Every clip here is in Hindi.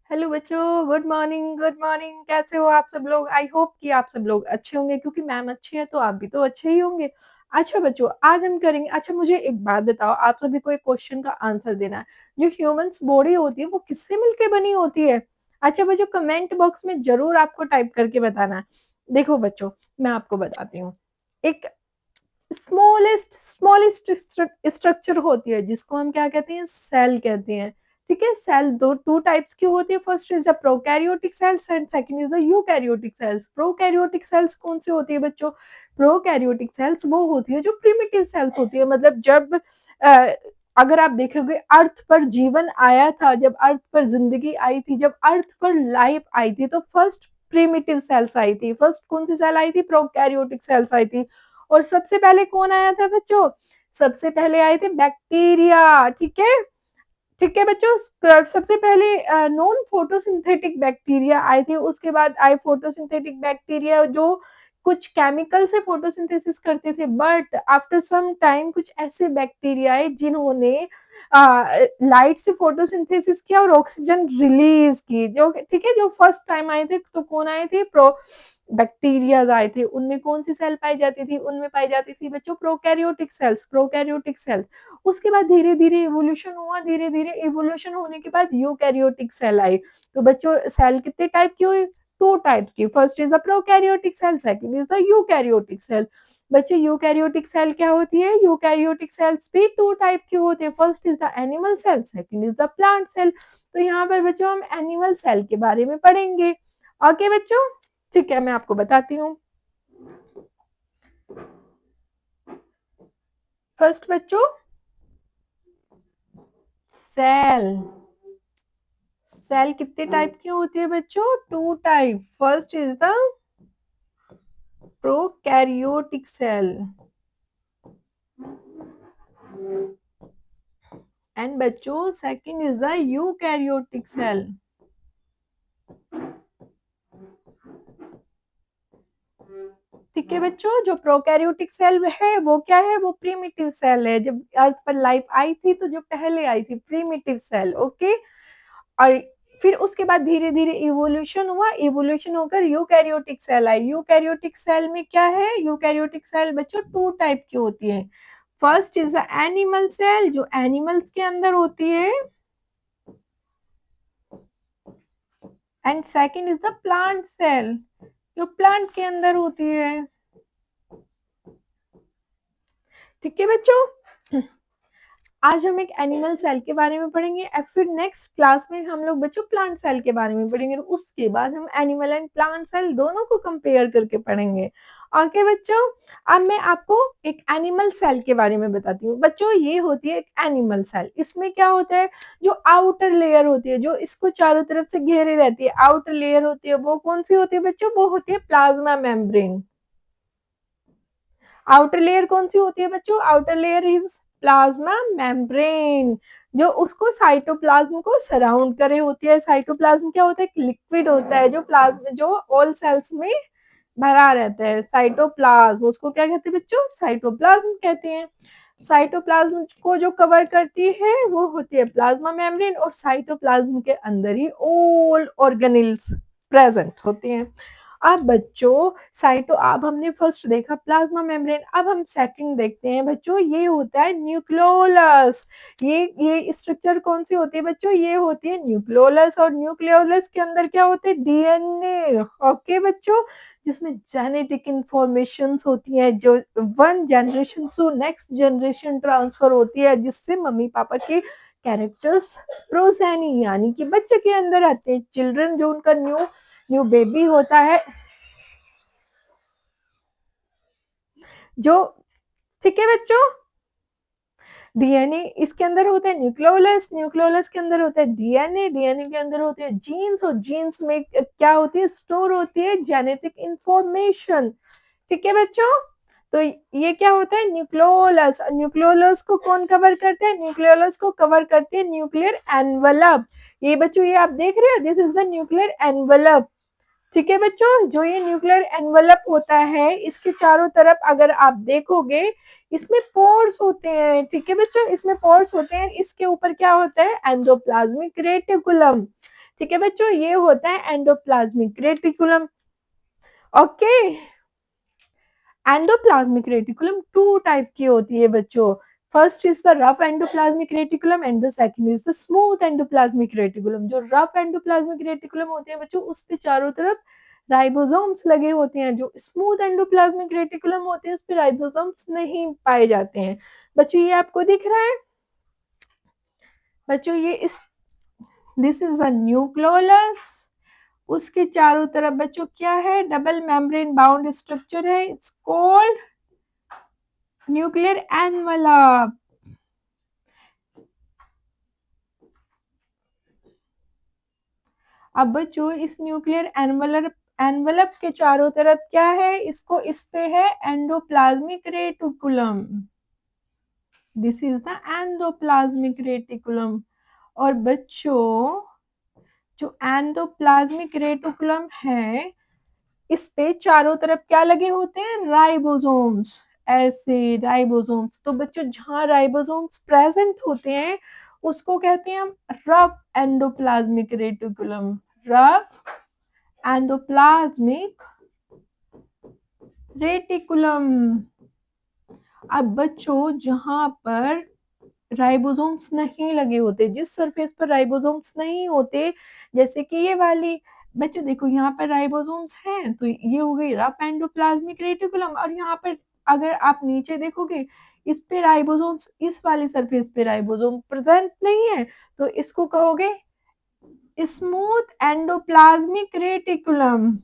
हेलो बच्चों, गुड मॉर्निंग, गुड मॉर्निंग। कैसे हो आप सब लोग? आई होप कि आप सब लोग अच्छे होंगे, क्योंकि मैम अच्छी है तो आप भी तो अच्छे ही होंगे। अच्छा बच्चों, आज हम करेंगे। अच्छा मुझे एक बात बताओ, आप सभी को एक क्वेश्चन का आंसर देना है। जो ह्यूमंस बॉडी होती है वो किससे मिलके बनी होती है? अच्छा बच्चों, कमेंट बॉक्स में जरूर आपको टाइप करके बताना है। देखो बच्चों, मैं आपको बताती हूँ। एक स्मॉलेस्ट स्मॉलेस्ट स्ट्रक्चर होती है जिसको हम क्या कहते हैं, सेल कहते हैं। ठीक है, सेल दो टू टाइप्स की होती है। First is the prokaryotic cells and second is the eukaryotic cells. Prokaryotic cells कौन सी होती है बच्चों? प्रोकैरियोटिक सेल्स वो होती है जो प्रिमिटिव सेल्स होती है। मतलब जब अ, अगर आप देखोगे अर्थ पर जीवन आया था, जब अर्थ पर जिंदगी आई थी, जब अर्थ पर लाइफ आई थी, तो फर्स्ट प्रिमिटिव सेल्स आई थी। फर्स्ट कौन सी सेल आई थी? प्रोकैरियोटिक सेल्स आई थी। और सबसे पहले कौन आया था बच्चों? सबसे पहले आए थे बैक्टीरिया। ठीक है, ठीक है बच्चों। सबसे पहले नॉन फोटोसिंथेटिक बैक्टीरिया आए थे, उसके बाद आए फोटोसिंथेटिक बैक्टीरिया जो कुछ केमिकल से फोटोसिंथेसिस करते थे। बट आफ्टर सम टाइम कुछ ऐसे बैक्टीरिया आए जिन्होंने लाइट से फोटोसिंथेसिस किया और ऑक्सीजन रिलीज की। जो ठीक है, जो फर्स्ट टाइम आए थे तो कौन आए थे? प्रो बैक्टीरियाज आए थे। उनमें कौन सी सेल पाई जाती थी? उनमें पाई जाती थी बच्चों प्रोकैरियोटिक सेल्स, प्रोकैरियोटिक सेल्स। उसके बाद धीरे धीरे इवोल्यूशन हुआ, धीरे धीरे इवोल्यूशन होने के बाद यूकैरियोटिक सेल आई। तो बच्चों सेल कितने टाइप की हुई? टू टाइप की। First is the prokaryotic cell, second is the eukaryotic cell. बच्चों यूकैरियोटिक सेल क्या होती है? यूकैरियोटिक सेल्स भी टू टाइप की होती है। First is the animal cell, second is the plant cell. तो यहाँ पर बच्चों हम एनिमल सेल के बारे में पढ़ेंगे। ओके बच्चों, ठीक है, मैं आपको बताती हूँ। फर्स्ट बच्चों, सेल। सेल कितने टाइप की होती है बच्चों? Two type. First is the prokaryotic cell and बच्चों second is the eukaryotic cell. ठीक है बच्चों, जो प्रोकैरियोटिक सेल है वो क्या है? वो प्रीमिटिव सेल है। जब अर्थ पर लाइफ आई थी तो जो पहले आई थी प्रीमिटिव सेल। ओके, और फिर उसके बाद धीरे धीरे इवोल्यूशन हुआ, इवोल्यूशन होकर यूकैरियोटिक सेल आई। यूकैरियोटिक सेल में क्या है? यूकैरियोटिक सेल बच्चों टू टाइप की होती है। First is the animal cell, जो एनिमल्स के अंदर होती है, and second is the plant cell, जो प्लांट के अंदर होती है। ठीक है बच्चों, आज हम एक एनिमल सेल के बारे में पढ़ेंगे और फिर नेक्स्ट क्लास में हम लोग बच्चों प्लांट सेल के बारे में पढ़ेंगे। उसके बाद हम एनिमल एंड प्लांट सेल दोनों को कंपेयर करके पढ़ेंगे। ओके बच्चों, अब मैं आपको एक एनिमल सेल के बारे में बताती हूँ। बच्चों ये होती है एक एनिमल सेल। इसमें क्या होता है? जो आउटर लेयर होती है, जो इसको चारों तरफ से घेरे रहती है, आउटर लेयर होती है, वो कौन सी होती है बच्चों? वो होती है प्लाज्मा मेम्ब्रेन। आउटर लेयर कौन सी होती है बच्चों? Outer layer is plasma membrane, जो उसको साइटोप्लाज्म को सराउंड करे होती है। साइटोप्लाज्म क्या होता है? एक लिक्विड होता है जो प्लाज्मा, जो ऑल सेल्स में भरा रहता है। साइटोप्लाज्म, उसको क्या कहते हैं बच्चों? साइटोप्लाज्म कहते हैं। साइटोप्लाज्म को जो कवर करती है वो होती है प्लाज्मा मेम्ब्रेन, और साइटोप्लाज्म के अंदर ही ऑल ऑर्गेनेल्स प्रेजेंट होते हैं। अब बच्चों साइटो, अब हमने फर्स्ट देखा प्लाज्मा मेम्ब्रेन, अब हम सेकंड देखते हैं बच्चों। ये होता है न्यूक्लियोलस। ये स्ट्रक्चर कौन सी होती है बच्चों? ये होती है न्यूक्लियोलस। और न्यूक्लियोलस के अंदर क्या होते हैं? डीएनए। ओके बच्चों, जिसमें जेनेटिक इंफॉर्मेशन होती है, जो वन जनरेशन से नेक्स्ट जनरेशन ट्रांसफर होती है, जिससे मम्मी पापा के कैरेक्टर्स प्रोजेनी यानी कि बच्चे के अंदर आते हैं। चिल्ड्रन जो उनका न्यू न्यू बेबी होता है, जो ठीक है बच्चों, डीएनए इसके अंदर होता है। न्यूक्लियोलस, न्यूक्लियोलस के अंदर होता है डीएनए, डीएनए के अंदर होते हैं जीन्स, और जीन्स में क्या होती है? स्टोर होती है जेनेटिक इंफॉर्मेशन। ठीक है बच्चों, तो ये क्या होता है? न्यूक्लियोलस। न्यूक्लियोलस को कौन कवर करते हैं? न्यूक्लियोलस को कवर करते हैं न्यूक्लियर एनवलप। ये बच्चों ये आप देख रहे हो, this is the nuclear envelope. ठीक है बच्चों, जो ये न्यूक्लियर एनवलप होता है, इसके चारों तरफ अगर आप देखोगे इसमें पोर्स होते हैं। ठीक है बच्चों, इसमें पोर्स होते हैं। इसके ऊपर क्या होता है? Endoplasmic reticulum. ठीक है बच्चों, ये होता है endoplasmic reticulum. Okay, endoplasmic reticulum two type की होती है बच्चों। First is the rough endoplasmic reticulum and the second is the smooth endoplasmic reticulum. जो रफ एंडोप्लाज्मिक रेटिकुलम होते हैं बच्चों, उस पे चारों तरफ राइबोसोम्स लगे होते हैं। जो स्मूथ एंडोप्लाज्मिक रेटिकुलम होते हैं उस पे राइबोसोम्स नहीं पाए जाते हैं। बच्चों ये आपको दिख रहा है बच्चों, ये इस दिस इज द न्यूक्लियोलस। उसके चारों तरफ बच्चों क्या है, डबल मेम्ब्रेन बाउंड स्ट्रक्चर है, इट्स कॉल्ड न्यूक्लियर एनवलप। अब बच्चों इस न्यूक्लियर एनवलप एनवलप के चारों तरफ क्या है, इसको इस पे है endoplasmic reticulum. This is the endoplasmic reticulum. और बच्चों जो एंडोप्लाज्मिक रेटिकुलम है, इस पे चारों तरफ क्या लगे होते हैं, राइबोसोम्स। ऐसे राइबोसोम्स, तो बच्चों जहां राइबोसोम्स प्रेजेंट होते हैं उसको कहते हैं हम rough endoplasmic reticulum. Rough endoplasmic reticulum. अब बच्चों जहां पर राइबोसोम्स नहीं लगे होते, जिस सरफेस पर राइबोसोम्स नहीं होते, जैसे कि ये वाली, बच्चों देखो यहाँ पर राइबोसोम्स हैं तो ये हो गई रफ एंडोप्लाज्मिक रेटिकुलम। और यहाँ पर अगर आप नीचे देखोगे, इस पे राइबोसोम्स, इस वाली सरफेस पे राइबोसोम प्रेजेंट नहीं है, तो इसको कहोगे smooth endoplasmic reticulum.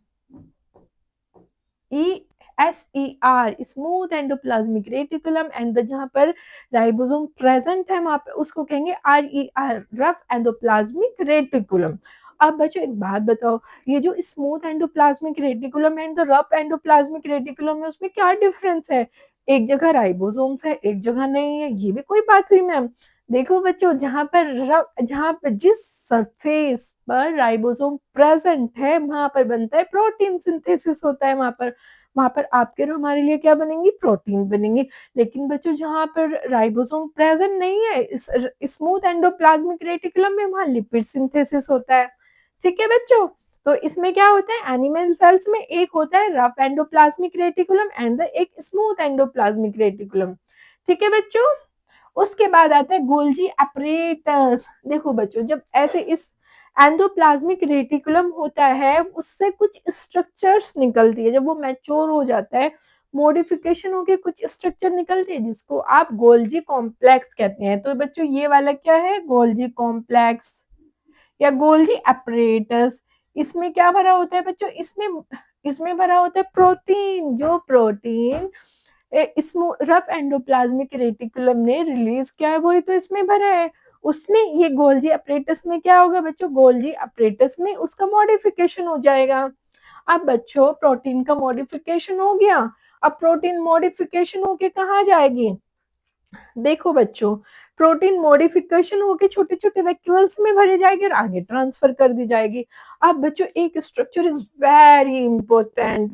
SER, smooth endoplasmic reticulum. And जहां पर राइबोसोम प्रेजेंट है वहां पे उसको कहेंगे RER, रफ एंडोप्लाज्मिक रेटिकुलम। अब बच्चों एक बात बताओ, ये जो smooth endoplasmic reticulum and the rough endoplasmic reticulum है, उसमें क्या डिफरेंस है? एक जगह राइबोसोम्स है, एक जगह नहीं है, ये भी कोई बात हुई मैम? देखो बच्चों, जहां पर जिस सरफेस पर राइबोसोम प्रेजेंट है वहां पर बनता है प्रोटीन सिंथेसिस होता है, वहां पर आपके और हमारे लिए क्या बनेंगी, प्रोटीन बनेंगी। लेकिन बच्चों जहां पर राइबोसोम प्रेजेंट नहीं है स्मूथ एंडोप्लाज्मिक रेटिकुलम में, वहां लिपिड सिंथेसिस होता है। ठीक है बच्चों, तो इसमें क्या होता है, एनिमल सेल्स में एक होता है रफ एंडोप्लाज्मिक रेटिकुलम एंड एक स्मूथ एंडोप्लाज्मिक रेटिकुलम। ठीक है बच्चों, उसके बाद आता है गोल्जी अपरेटस। देखो बच्चों, जब ऐसे इस एंडोप्लाज्मिक रेटिकुलम होता है, उससे कुछ स्ट्रक्चर्स निकलती है, जब वो मैच्योर हो जाता है, मॉडिफिकेशन होके कुछ स्ट्रक्चर निकलती है जिसको आप गोल्जी कॉम्प्लेक्स कहते हैं। तो बच्चों ये वाला क्या है, गोल्जी कॉम्प्लेक्स या गोल्जी अपरेटस। इसमें क्या भरा होता है बच्चों, इसमें इसमें भरा होता है प्रोटीन। जो प्रोटीन रफ एंडोप्लाज्मिक रेटिकुलम ने रिलीज किया है वही तो इसमें भरा है। उसमें ये गोल्जी अपरेटस में क्या होगा बच्चों, गोल्जी अपरेटस में उसका मॉडिफिकेशन हो जाएगा। अब बच्चों प्रोटीन का मॉडिफिकेशन हो गया, अब प्रोटीन मॉडिफिकेशन होके कहाँ जाएगी, देखो बच्चों, प्रोटीन मॉडिफिकेशन होके छोटे छोटे वैक्यूल्स में भरे जाएगी और आगे ट्रांसफर कर दी जाएगी। अब बच्चों एक structure is very important,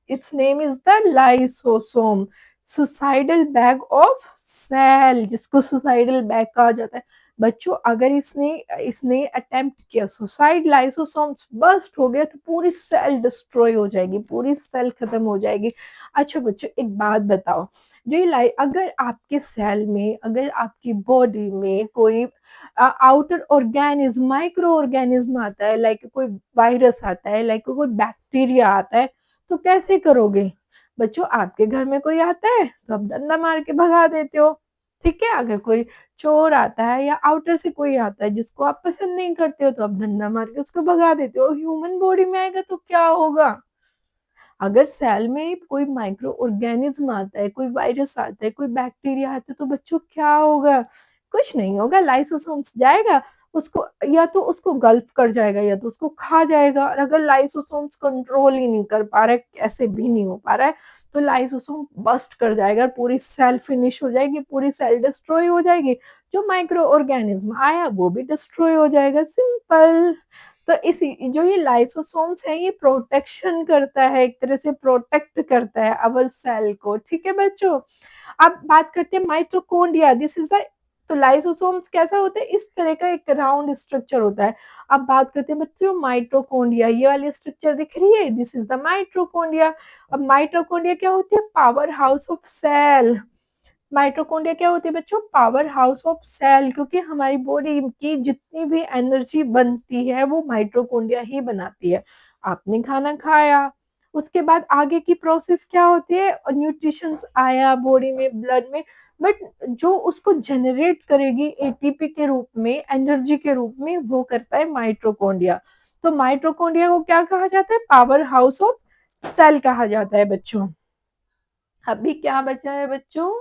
its name is the lysosome, suicidal bag of cell, जिसको सुसाइडल बैग कहा जाता है। बच्चों अगर इसने इसने अटेम्प्ट किया सुसाइड, लाइसोसोम्स बर्स्ट हो गया तो पूरी सेल डिस्ट्रॉय हो जाएगी, पूरी सेल खत्म हो जाएगी। अच्छा बच्चों एक बात बताओ, जो ये अगर आपके सेल में, अगर आपकी बॉडी में कोई आउटर ऑर्गेनिज्म, माइक्रो ऑर्गेनिज्म आता है, लाइक कोई वायरस आता है, लाइक कोई बैक्टीरिया आता है, तो कैसे करोगे बच्चों? आपके घर में कोई आता है तो आप डंडा मार के भगा देते हो, ठीक है। अगर कोई चोर आता है या आउटर से कोई आता है जिसको आप पसंद नहीं करते हो तो आप डंडा मार के उसको भगा देते हो। ह्यूमन बॉडी में आएगा तो क्या होगा, अगर सेल में कोई माइक्रो ऑर्गेनिज्म आता है, कोई वायरस आता है, कोई बैक्टीरिया आता है, तो बच्चों क्या होगा, कुछ नहीं होगा, लाइसोसोम्स जाएगा उसको, या तो उसको गल्फ कर जाएगा या तो उसको खा जाएगा। और अगर लाइसोसोम्स कंट्रोल ही नहीं कर पा रहा है, कैसे भी नहीं हो पा रहा है, तो लाइसोसोम बस्ट कर जाएगा, पूरी सेल फिनिश हो जाएगी, पूरी सेल डिस्ट्रॉय हो जाएगी, जो माइक्रो ऑर्गेनिज्म आया वो भी डिस्ट्रॉय हो जाएगा, सिंपल। तो इसी जो ये लाइसोसोम्स है ये प्रोटेक्शन करता है, एक तरह से प्रोटेक्ट करता है अवर सेल को, ठीक है बच्चों। अब बात करते हैं माइटोकॉन्ड्रिया, दिस इज द तो लाइसोसोम्स कैसा होता है? इस तरह का एक राउंड स्ट्रक्चर होता है। अब बात करते हैं बच्चों माइटोकॉन्ड्रिया, ये वाली स्ट्रक्चर दिख रही है? This is the mitochondria. अब माइटोकॉन्ड्रिया क्या होती है? Power house of cell. Mitochondria क्या होती है बच्चों? पावर हाउस ऑफ सेल, क्योंकि हमारी बॉडी की जितनी भी एनर्जी बनती है वो माइटोकॉन्ड्रिया ही बनाती है। आपने खाना खाया, उसके बाद आगे की प्रोसेस क्या होती है? न्यूट्रिशंस आया बॉडी में, ब्लड में, बट जो उसको जनरेट करेगी एटीपी के रूप में, एनर्जी के रूप में, वो करता है माइटोकॉन्ड्रिया। तो माइटोकॉन्ड्रिया को क्या कहा जाता है? पावर हाउस ऑफ सेल कहा जाता है बच्चों। अभी क्या बचा है बच्चों?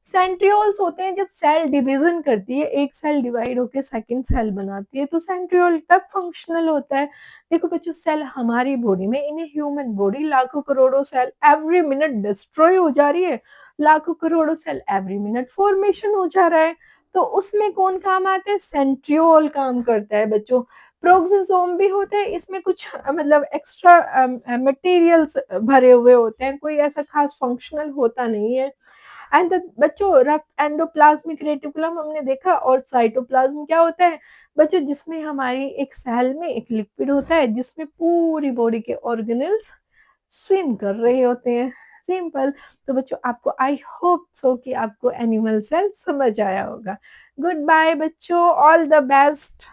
सेंट्रियोल्स होते हैं जब सेल डिवीजन करती है, एक सेल डिवाइड होकर सेकंड सेल बनाती है, तो सेंट्रियोल तब फंक्शनल होता है। देखो बच्चों, सेल हमारी बॉडी में, इन ह्यूमन बॉडी लाखों करोड़ों सेल एवरी मिनट डिस्ट्रॉय हो जा रही है, लाखों करोड़ों सेल एवरी मिनट फॉर्मेशन हो जा रहा है। तो उसमें कौन काम आता है? सेंट्रियोल काम करता है बच्चों। प्रोक्सिसोम भी होता है, इसमें कुछ मतलब एक्स्ट्रा मटेरियल्स भरे हुए होते हैं, कोई ऐसा खास फंक्शनल होता नहीं है। एंड बच्चों रक्त एंडोप्लाज्मिक रेटिकुलम हमने देखा, और साइटोप्लाज्म क्या होता है बच्चों? जिसमें हमारी एक सेल में एक लिक्विड होता है जिसमें पूरी बॉडी के ऑर्गेनल्स स्विम कर रहे होते हैं। सिंपल। तो बच्चों आपको आई होप सो कि आपको एनिमल सेल समझ आया होगा। गुड बाय बच्चों, ऑल द बेस्ट।